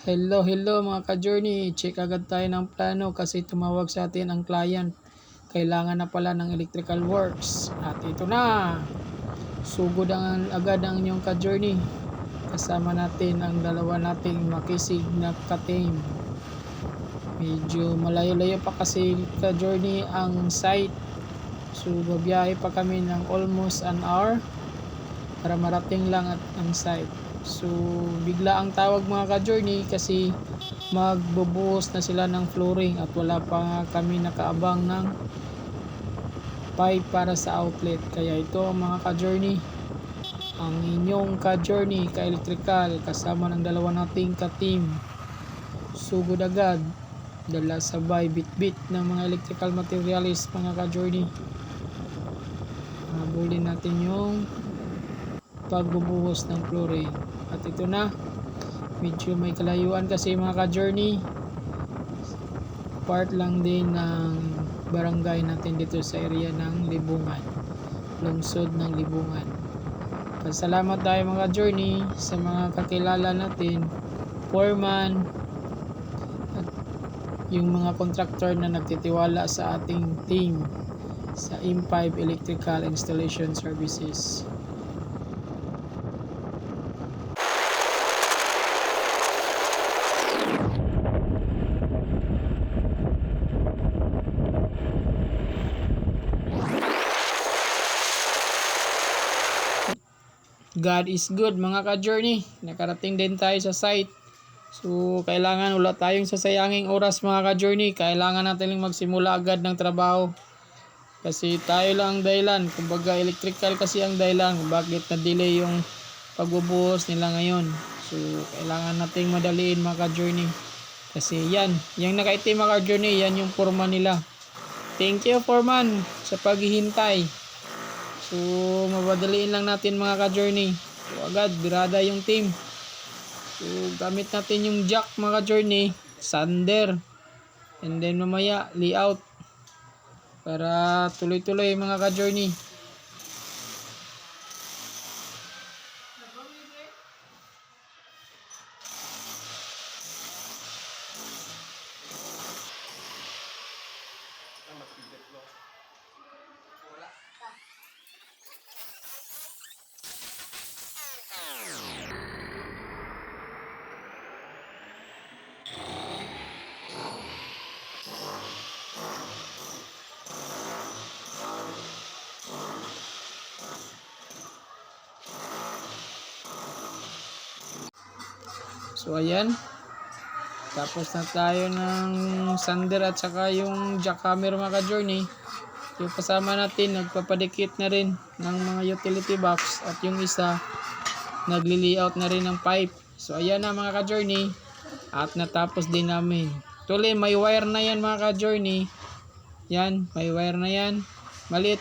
Hello mga ka-journey. Check agad tayo ng plano kasi tumawag sa atin ang client. Kailangan na pala ng electrical works. At ito na. Sugod agad ang inyong ka-journey. Kasama natin ang dalawa nating makisig na ka-team. Medyo malayo-layo pa kasi ka-journey ang site. So babiyahe pa kami ng almost an hour para marating lang at ang site. So bigla ang tawag mga ka-journey kasi magbubuhos na sila ng flooring at wala pa kami nakaabang ng pipe para sa outlet. Kaya ito mga ka-journey, ang inyong ka-journey ka-electrical kasama ng dalawa nating ka-team. Sugod agad, dala sabay bit-bit ng mga electrical materials mga ka-journey. Habulin natin yung pagbubuhos ng flooring. At ito na, medyo may kalayuan kasi mga ka-journey, part lang din ng barangay natin dito sa area ng Libungan, lungsod ng Libungan. Pasalamat tayo mga journey sa mga kakilala natin, foreman at yung mga contractor na nagtitiwala sa ating team sa M5 Electrical Installation Services. God is good mga ka-journey. Nakarating din tayo sa site. So kailangan wala tayong sasayanging oras mga ka-journey. Kailangan natin magsimula agad ng trabaho. Kasi tayo lang ang dahilan. Kumbaga electrical kasi ang dahilan bakit na-delay yung pagbubuhos nila ngayon. So kailangan nating madaliin mga ka-journey. Kasi yan, yung nakaitim mga ka-journey, yan yung foreman nila. Thank you foreman sa paghihintay. So mabadaliin lang natin mga ka-journey. So agad birada yung team. So gamit natin yung jack mga ka-journey, sander, and then mamaya layout para tuloy-tuloy mga ka-journey. So ayan, tapos na tayo ng sander at saka yung jackhammer mga ka-journey. Yung kasama natin nagpapadikit na rin ng mga utility box at yung isa nagli-layout na rin ng pipe. So ayan na mga ka-journey, at natapos din namin. Tuloy may wire na yan mga ka-journey. Yan, may wire na yan. Maliit.